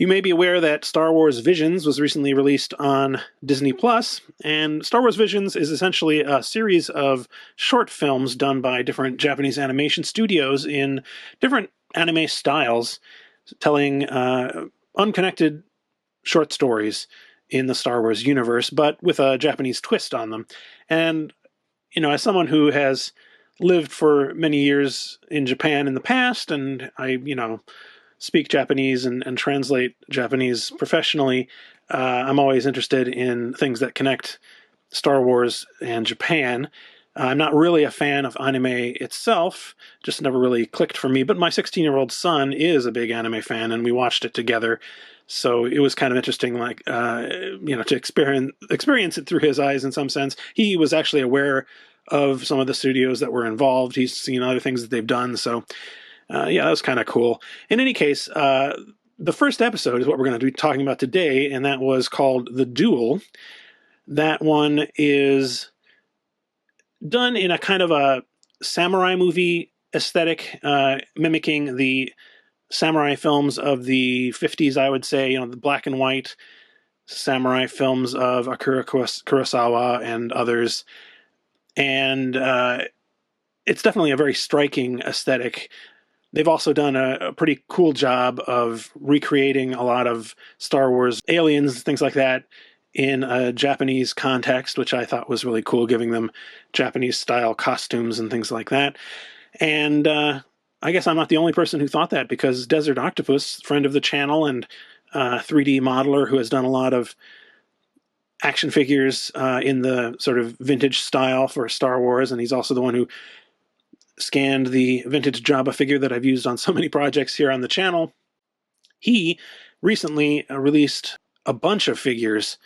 You may be aware that Star Wars Visions was recently released on Disney+, and Star Wars Visions is essentially a series of short films done by different Japanese animation studios in different anime styles, telling unconnected short stories in the Star Wars universe, but with a Japanese twist on them. And, you know, as someone who has lived for many years in Japan in the past, and I, speak Japanese and translate Japanese professionally, I'm always interested in things that connect Star Wars and Japan. I'm not really a fan of anime itself, just never really clicked for me, but my 16-year-old son is a big anime fan, and we watched it together, so it was kind of interesting, to experience it through his eyes in some sense. He was actually aware of some of the studios that were involved. He's seen other things that they've done, so that was kind of cool. In any case, the first episode is what we're going to be talking about today, and that was called The Duel. That one is done in a kind of a samurai movie aesthetic, mimicking the samurai films of the 50s, I would say, the black and white samurai films of Akira Kurosawa and others. And it's definitely a very striking aesthetic. They've also done a pretty cool job of recreating a lot of Star Wars aliens, things like that, in a Japanese context, which I thought was really cool, giving them Japanese-style costumes and things like that. And I guess I'm not the only person who thought that, because Desert Octopus, friend of the channel and 3D modeler who has done a lot of action figures in the sort of vintage style for Star Wars, and he's also the one who scanned the vintage Jabba figure that I've used on so many projects here on the channel. He recently released a bunch of figures,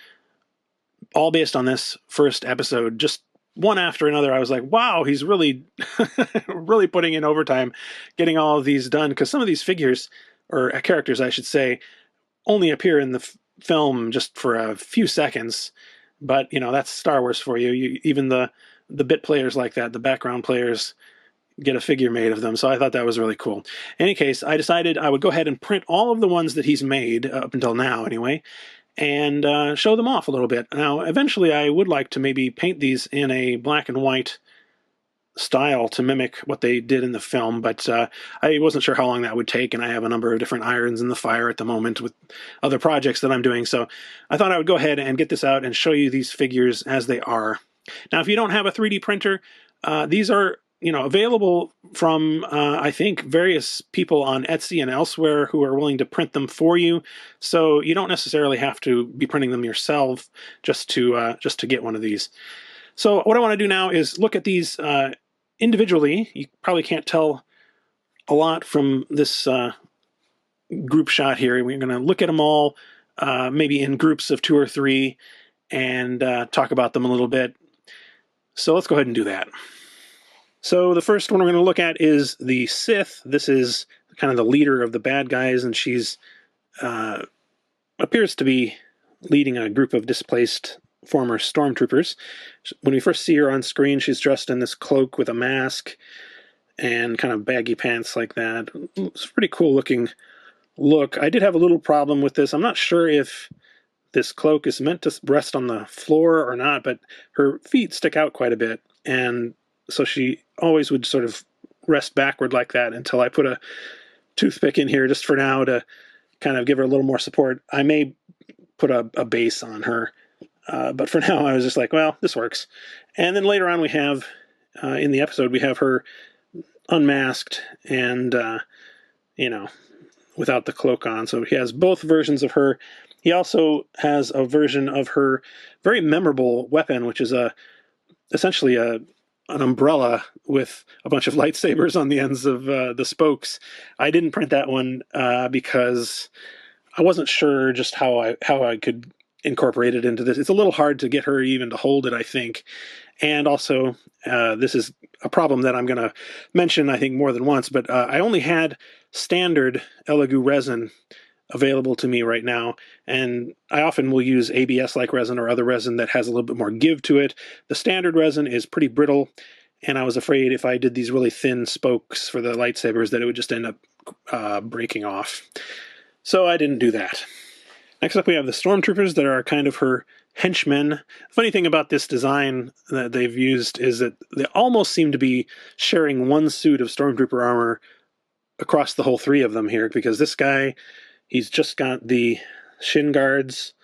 all based on this first episode, just one after another. I was like, wow, he's really, really putting in overtime getting all of these done, because some of these figures, or characters, I should say, only appear in the film just for a few seconds. But, that's Star Wars for you. Even the bit players like that, the background players, get a figure made of them. So I thought that was really cool. In any case, I decided I would go ahead and print all of the ones that he's made, up until now anyway, and show them off a little bit. Now, eventually I would like to maybe paint these in a black and white style to mimic what they did in the film, but I wasn't sure how long that would take, and I have a number of different irons in the fire at the moment with other projects that I'm doing, so I thought I would go ahead and get this out and show you these figures as they are. Now, if you don't have a 3D printer, these are available from, I think, various people on Etsy and elsewhere who are willing to print them for you. So you don't necessarily have to be printing them yourself just to get one of these. So what I want to do now is look at these individually. You probably can't tell a lot from this group shot here. We're going to look at them all, maybe in groups of 2 or 3, and talk about them a little bit. So let's go ahead and do that. So the first one we're going to look at is the Sith. This is kind of the leader of the bad guys, and she's appears to be leading a group of displaced former Stormtroopers. When we first see her on screen, she's dressed in this cloak with a mask and kind of baggy pants like that. It's a pretty cool looking look. I did have a little problem with this. I'm not sure if this cloak is meant to rest on the floor or not, but her feet stick out quite a bit, and so she always would sort of rest backward like that until I put a toothpick in here just for now to kind of give her a little more support. I may put a base on her, but for now I was just like, well, this works. And then later on we have, in the episode, we have her unmasked and, without the cloak on. So he has both versions of her. He also has a version of her very memorable weapon, which is essentially an umbrella with a bunch of lightsabers on the ends of the spokes. I didn't print that one because I wasn't sure just how I could incorporate it into this. It's a little hard to get her even to hold it, I think. And also, this is a problem that I'm going to mention, I think, more than once, but I only had standard Elegoo resin available to me right now, and I often will use ABS-like resin or other resin that has a little bit more give to it. The standard resin is pretty brittle, and I was afraid if I did these really thin spokes for the lightsabers that it would just end up breaking off. So I didn't do that. Next up, we have the Stormtroopers that are kind of her henchmen. Funny thing about this design that they've used is that they almost seem to be sharing one suit of Stormtrooper armor across the whole three of them here, because this guy, he's just got the shin guards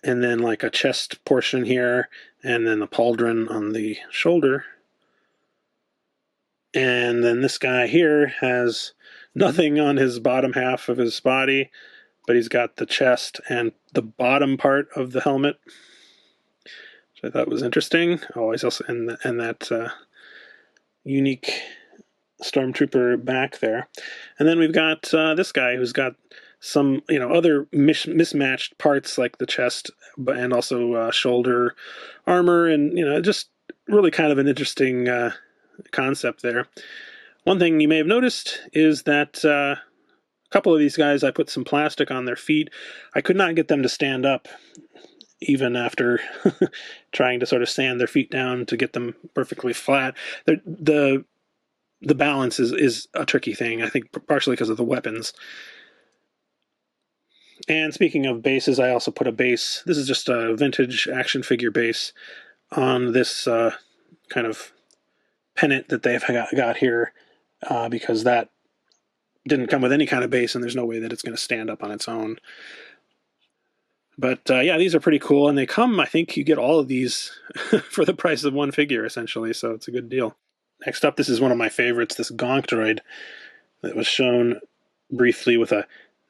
and then like a chest portion here and then the pauldron on the shoulder. And then this guy here has nothing on his bottom half of his body, but he's got the chest and the bottom part of the helmet, which I thought was interesting. Oh, he's also and that unique Stormtrooper back there. And then we've got this guy who's got some, other mismatched parts like the chest and also shoulder armor, and just really kind of an interesting concept there. One thing you may have noticed is that a couple of these guys, I put some plastic on their feet. I could not get them to stand up, even after trying to sort of sand their feet down to get them perfectly flat. The balance is a tricky thing, I think, partially because of the weapons. And speaking of bases, I also put a base. This is just a vintage action figure base on this kind of pennant that they've got here, because that didn't come with any kind of base, and there's no way that it's going to stand up on its own. But yeah, these are pretty cool, and they come, I think you get all of these for the price of one figure, essentially, so it's a good deal. Next up, this is one of my favorites, this Gonk droid that was shown briefly with a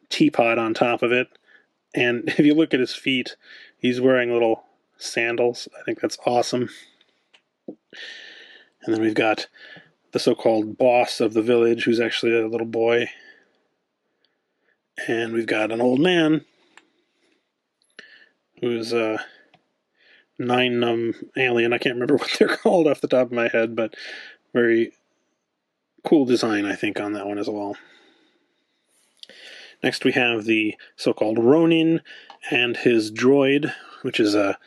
teapot on top of it. And if you look at his feet, he's wearing little sandals. I think that's awesome. And then we've got the so-called boss of the village, who's actually a little boy. And we've got an old man who's a nine-num alien. I can't remember what they're called off the top of my head, but very cool design, I think, on that one as well. Next we have the so-called Ronin and his droid, which is a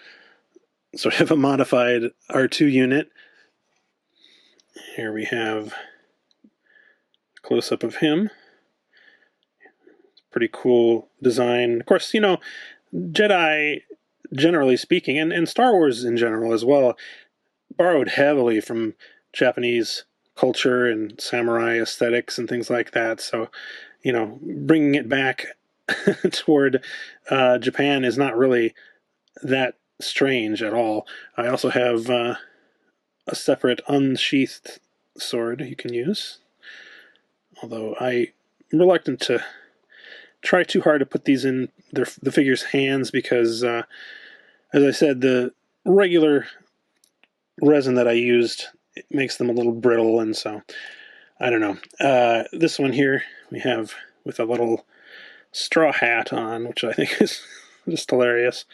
sort of a modified R2 unit. Here we have a close-up of him. Pretty cool design. Of course, Jedi, generally speaking, and Star Wars in general as well, borrowed heavily from Japanese culture and samurai aesthetics and things like that. So, bringing it back toward Japan is not really that strange at all. I also have a separate unsheathed sword you can use, although I'm reluctant to try too hard to put these in the figure's hands because, as I said, the regular resin that I used, it makes them a little brittle, and so I don't know. This one here we have with a little straw hat on, which I think is just hilarious.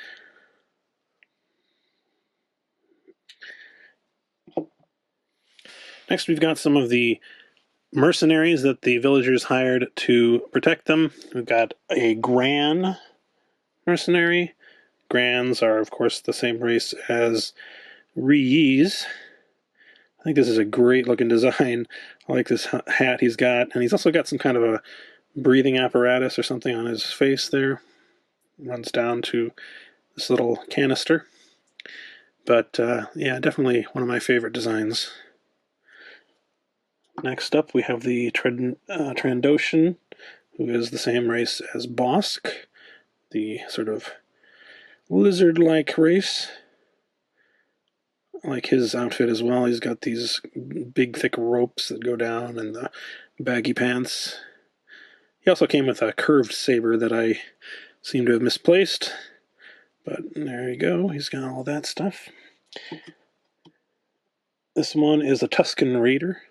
Next, we've got some of the mercenaries that the villagers hired to protect them. We've got a Gran mercenary. Grans are, of course, the same race as Riis. I think this is a great looking design. I like this hat he's got, and he's also got some kind of a breathing apparatus or something on his face there. It runs down to this little canister. But yeah, definitely one of my favorite designs. Next up, we have the Trandoshan, who is the same race as Bosk, the sort of lizard-like race. I like his outfit as well. He's got these big, thick ropes that go down and the baggy pants. He also came with a curved saber that I seem to have misplaced. But there you go. He's got all that stuff. This one is a Tusken Raider.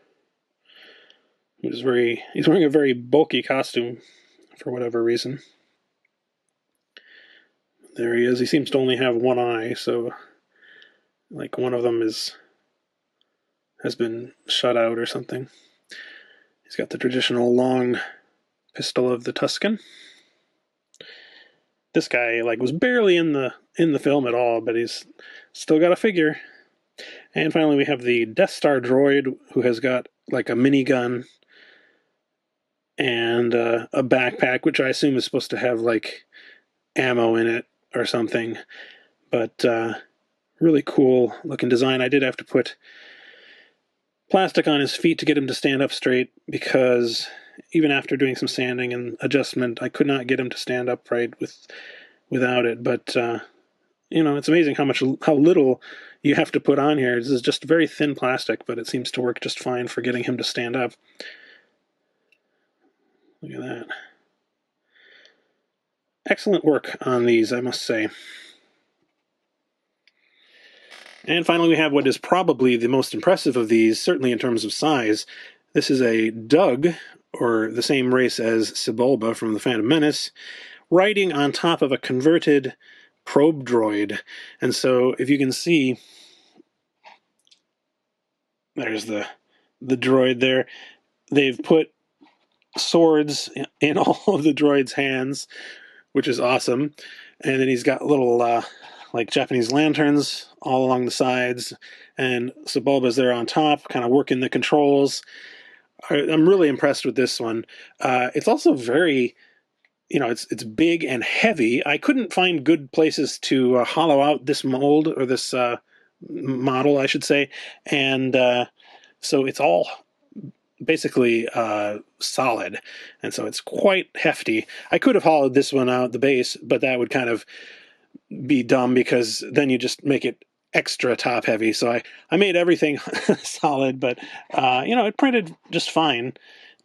He's wearing a very bulky costume for whatever reason. There he is. He seems to only have one eye, so like one of them has been shut out or something. He's got the traditional long pistol of the Tusken. This guy was barely in the film at all, but he's still got a figure. And finally, we have the Death Star droid, who has got like a minigun. and a backpack, which I assume is supposed to have like ammo in it or something. But really cool looking design. I did have to put plastic on his feet to get him to stand up straight, because even after doing some sanding and adjustment, I could not get him to stand upright without it. But you know, it's amazing how little you have to put on here. This is just very thin plastic, but it seems to work just fine for getting him to stand up. Look at that. Excellent work on these, I must say. And finally, we have what is probably the most impressive of these, certainly in terms of size. This is a Dug, or the same race as Sebulba from The Phantom Menace, riding on top of a converted probe droid. And so, if you can see, there's the droid there. They've put swords in all of the droid's hands, which is awesome. And then he's got little like Japanese lanterns all along the sides, and Sebulba's there on top, kind of working the controls. I'm really impressed with this one. It's also very, you know, it's big and heavy. I couldn't find good places to hollow out this mold, or this model, I should say, and so it's all basically solid, and so it's quite hefty. I could have hollowed this one out, the base, but that would kind of be dumb, because then you just make it extra top heavy. So I made everything solid, but you know, it printed just fine.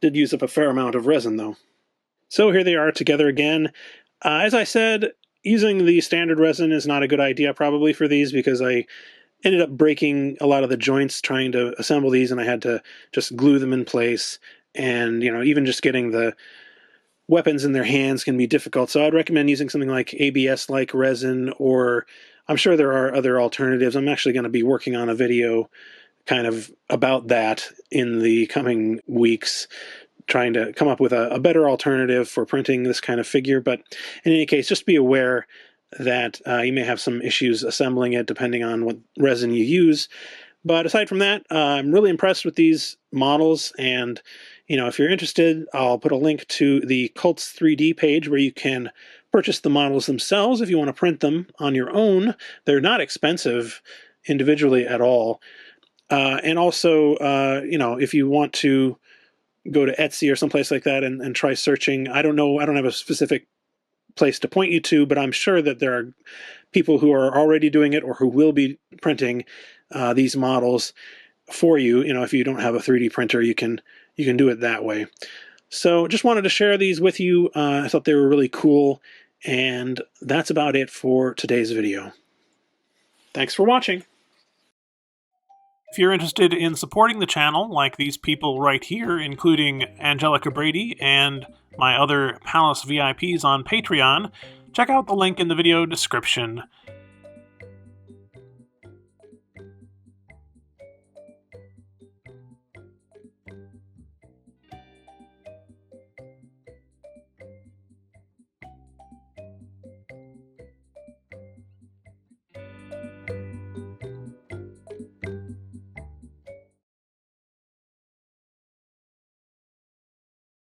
Did use up a fair amount of resin though. So here they are together again. As I said, using the standard resin is not a good idea probably for these, because I ended up breaking a lot of the joints trying to assemble these, and I had to just glue them in place. And you know, even just getting the weapons in their hands can be difficult. So I'd recommend using something like ABS-like resin, or I'm sure there are other alternatives. I'm actually going to be working on a video kind of about that in the coming weeks, trying to come up with a better alternative for printing this kind of figure. But in any case, just be aware that you may have some issues assembling it depending on what resin you use. But aside from that, I'm really impressed with these models, and you know, if you're interested, I'll put a link to the Cults 3D page where you can purchase the models themselves if you want to print them on your own. They're not expensive individually at all. And also, you know, if you want to go to Etsy or someplace like that and try searching, I don't know, I don't have a specific place to point you to, but I'm sure that there are people who are already doing it or who will be printing these models for you. You know, if you don't have a 3D printer, you can do it that way. So just wanted to share these with you. I thought they were really cool, and that's about it for today's video. Thanks for watching. If you're interested in supporting the channel, like these people right here, including Angelica Brady and my other Palace VIPs on Patreon, check out the link in the video description.